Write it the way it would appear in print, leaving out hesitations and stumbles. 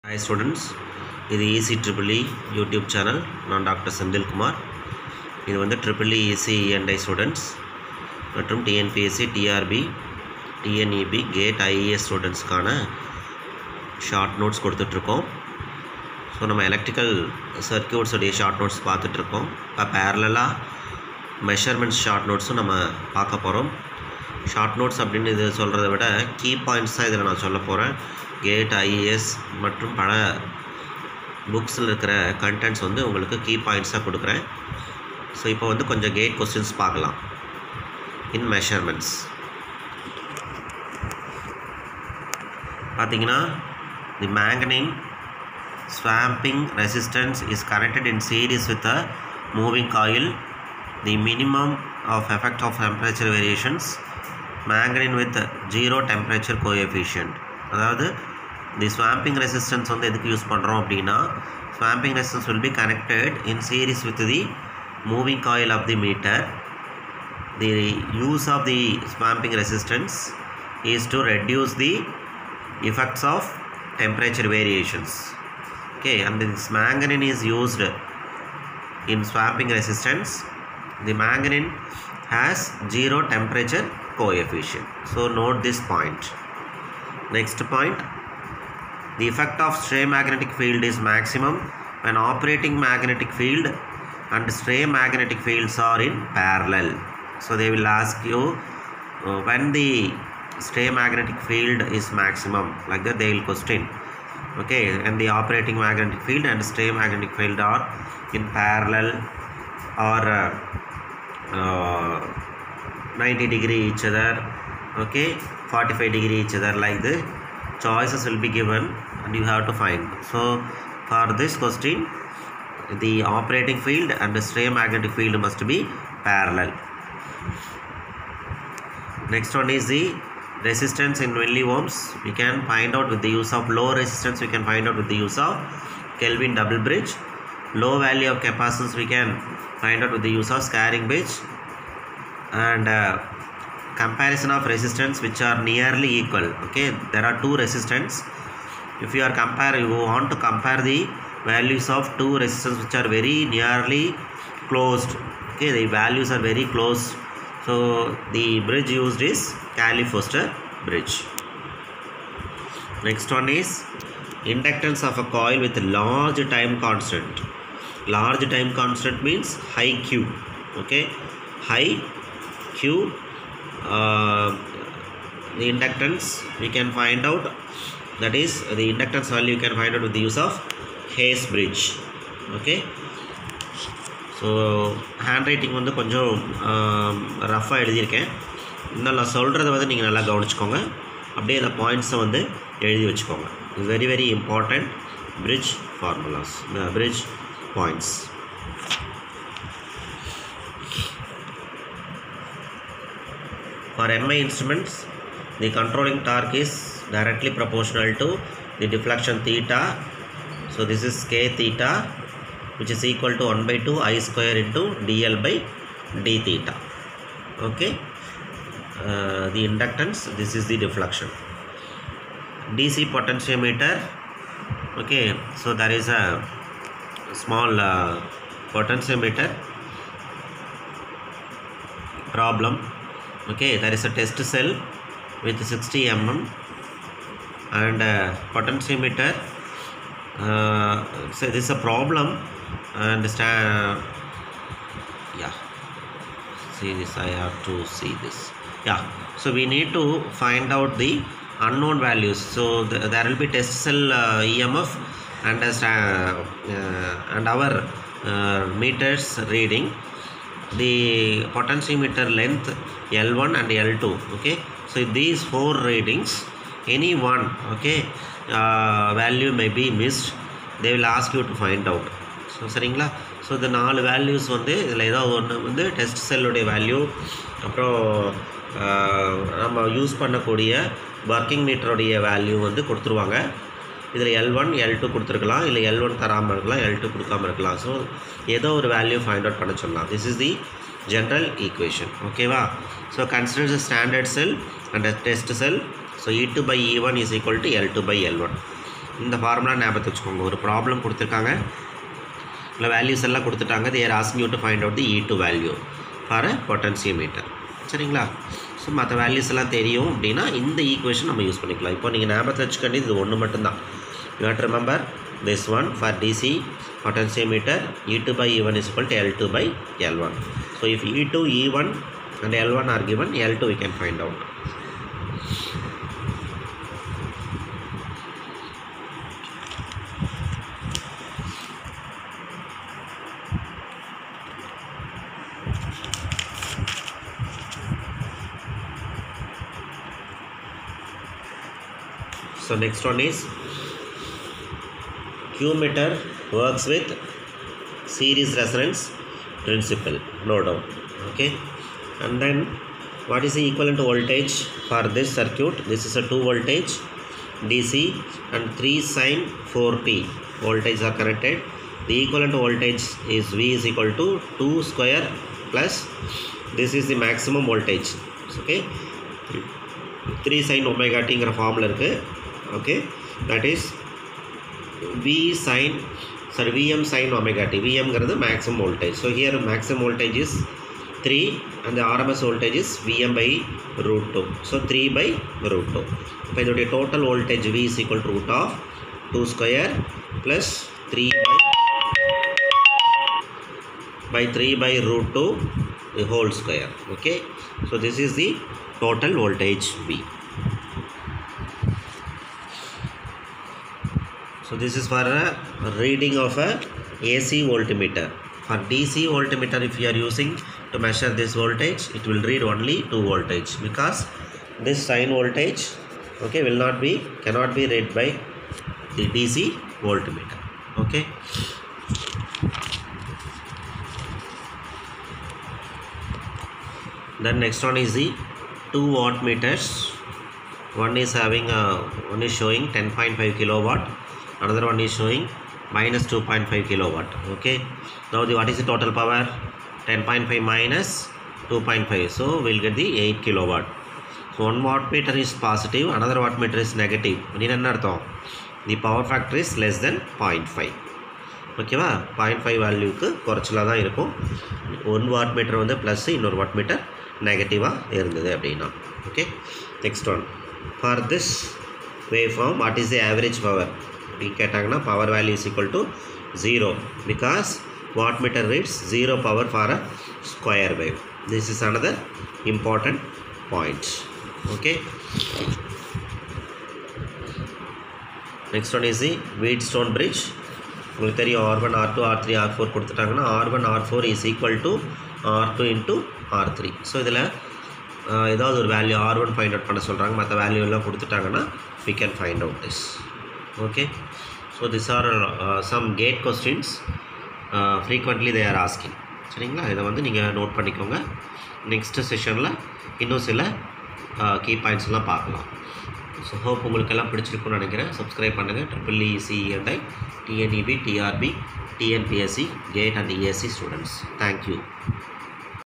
Hi students, இது ECEEE YouTube channel. நான் doctor Senthil Kumar. இது வந்து EEE ECE&I ஸ்டூடெண்ட்ஸ் மற்றும் TNPSC, TRB, TNEB, GATE, IAS ஸ்டூடெண்ட்ஸ்க்கான ஷார்ட் நோட்ஸ் கொடுத்துட்ருக்கோம். ஸோ நம்ம எலக்ட்ரிக்கல் சர்க்யூட்ஸுடைய ஷார்ட் நோட்ஸ் பார்த்துட்ருக்கோம். இப்போ பேரலாக மெஷர்மெண்ட்ஸ் ஷார்ட் நோட்ஸும் நம்ம பார்க்க போகிறோம். ஷார்ட் நோட்ஸ் அப்படின்னு இது சொல்கிறத விட கீ பாயிண்ட்ஸ் தான் இதில் நான் சொல்ல போகிறேன். கேட், ஐஏஎஸ் மற்றும் பல புக்ஸில் இருக்கிற கண்டென்ட்ஸ் வந்து உங்களுக்கு கீ பாயிண்ட்ஸாக கொடுக்குறேன். ஸோ இப்போ வந்து கொஞ்சம் கேட் கொஸ்டின்ஸ் பார்க்கலாம். இன் மெஷர்மெண்ட்ஸ் பார்த்தீங்கன்னா, தி மேங்கனீன் swamping resistance is connected in series with a moving coil. The minimum of effect of temperature variations, manganese with zero temperature coefficient. அதாவது the swamping resistance வந்து எதுக்கு யூஸ் பண்ணுறோம் அப்படின்னா, swamping resistance will be connected in series with the moving coil of the meter. The use of the swamping resistance is to reduce the effects of temperature variations. Okay, and this manganese is used in swamping resistance. The manganese has zero temperature coefficient. So note this point. Next point, the effect of stray magnetic field is maximum when operating magnetic field and stray magnetic fields are in parallel. So they will ask you when the stray magnetic field is maximum, like that they will question. Okay, and the operating magnetic field and stray magnetic field are in parallel or 90 degree each other, okay, 45 degree each other, like the choices will be given and you have to find. So for this question, the operating field and the stray magnetic field must be parallel. Next one is the resistance in milliohms. We can find out with the use of low resistance. We can find out with the use of Kelvin double bridge. Low value of capacitance we can find out with the use of scattering bridge. And comparison of resistance which are nearly equal. Okay, there are two resistance. If you want to compare the values of two resistance which are very nearly closed. Okay, the values are very close. So the bridge used is Cayley-Foster bridge. Next one is inductance of a coil with large time constant. Large time constant means high Q. Okay, high Q. The inductance we can find out, that is the inductance value you can find out with the use of Hayes bridge. Okay, so hand writing வந்து கொஞ்சம் ரஃப்பாக எழுதியிருக்கேன். இன்னும் நான் சொல்கிறத வந்து நீங்கள் நல்லா கவனிச்சுக்கோங்க. அப்படியே அந்த பாயிண்ட்ஸை வந்து எழுதி வச்சுக்கோங்க. It's very very important bridge formulas, bridge points. For MI instruments, the controlling torque is directly proportional to the deflection theta. So this is k theta, which is equal to 1 by 2 I square into dl by d theta. Okay, the inductance, this is the deflection. DC potentiometer. Okay, so there is a small potentiometer problem. Okay, there is a test cell with 60 mm and potentiometer. So this is a problem. Understand? Yeah, see this, I have to see this. Yeah, so we need to find out the unknown values. So there will be test cell EMF and our meters reading the potentiometer length L1 and L2. Okay, so these four readings, any one, okay, value may be missed. They will ask you to find out. So சரிங்களா. So இந்த 4 values வந்து இதில் ஏதாவது ஒன்று வந்து test செல்லுடைய value, அப்புறம் நம்ம use பண்ணக்கூடிய ஒர்க்கிங் மீட்டருடைய வேல்யூ வந்து கொடுத்துருவாங்க. இதில் L1, L2 கொடுத்துருக்கலாம், இல்லை L1 தராமல் இருக்கலாம், L2 கொடுக்காமல் இருக்கலாம். ஸோ ஏதோ ஒரு வேல்யூ ஃபைண்ட் அவுட் பண்ண சொல்லலாம். This is the general equation. ஓகேவா. So consider the standard cell and test cell. So E2 by E1 is equal to L2 by L1. இந்த ஃபார்முலா ஞாபகத்தை வச்சுக்கோங்க. ஒரு ப்ராப்ளம் கொடுத்துருக்காங்க, இல்லை வேல்யூஸ் எல்லாம் கொடுத்துட்டாங்க. they are asking you to find out the E2 value for a potentiometer. சரிங்களா? So மற்ற வேல்யூஸ் எல்லாம் தெரியும் அப்படின்னா இந்த ஈக்குவேஷன் நம்ம யூஸ் பண்ணிக்கலாம். இப்போ நீங்கள் ஞாபகத்தை வச்சுக்கொண்டு இது ஒன்று மட்டும்தான். you have to remember this one for DC potentiometer E2 by E1 is equal to L2 by L1. So if E2, E1 and L1 are given, L2 we can find out. So next one is Q meter works with series resonance principle, no doubt. Okay, and then what is the equivalent voltage for this circuit? This is a 2 voltage DC and 3 sin 4t voltage are connected. The equivalent voltage is V is equal to 2 square plus this is the maximum voltage. Okay, 3 sin omega t ங்கிற formula இருக்குது. Okay, that is Vm sin omega t. Vm ங்கிறது maximum voltage. So here maximum voltage is 3 and the RMS voltage is Vm by root 2. So 3 by root 2. இப்போ இதோடைய total voltage V is equal to root of 2 square plus 3 by root 2 the whole square. Okay, so this is the total voltage V. So this is for a reading of a AC voltmeter. For DC voltmeter, if you are using to measure this voltage, it will read only 2 voltage because this sine voltage, okay, cannot be read by the DC voltmeter. Okay, then next one is the 2 watt meters. One is showing 10.5 kilowatt, another one is showing minus 2.5 kilowatt. Okay, now what is the total power? 10.5 minus 2.5, so we'll get the 8 kilowatt. So one wattmeter is positive, another wattmeter is negative. The power factor is less than 0.5. ஓகேவா? 0.5 வேல்யூக்கு குறைச்சலாக தான் இருக்கும். One wattmeter வந்து plus, இன்னொரு wattmeter நெகட்டிவாக இருந்தது அப்படின்னா. Okay, next one. For this waveform what is the average power அப்படின்னு கேட்டாங்கன்னா power value is equal to 0 because wattmeter reads 0 power for a square wave. This is another important point. Okay, next one is the Wheatstone bridge. உங்களுக்கு தெரியும் R1 R2 R3 R4 கொடுத்துட்டாங்கன்னா R1 R4 is equal to R2 into R3. So இதில் ஏதாவது ஒரு value R1 find out பண்ண சொல்கிறாங்க, மற்ற value எல்லாம் கொடுத்துட்டாங்கன்னா we can find out this. Okay, so these are some gate questions frequently they are asking. சரிங்களா? இதை வந்து நீங்கள் நோட் பண்ணிக்கோங்க. நெக்ஸ்ட்டு செஷனில் இன்னும் சில கீ பாயிண்ட்ஸ்லாம் பார்க்கலாம். ஸோ ஹோப் உங்களுக்கெல்லாம் பிடிச்சிருக்குன்னு நினைக்கிறேன். சப்ஸ்கிரைப் பண்ணுங்கள். EEE CE&I TNEB TRB TNPSC GATE and ESC students. Thank you.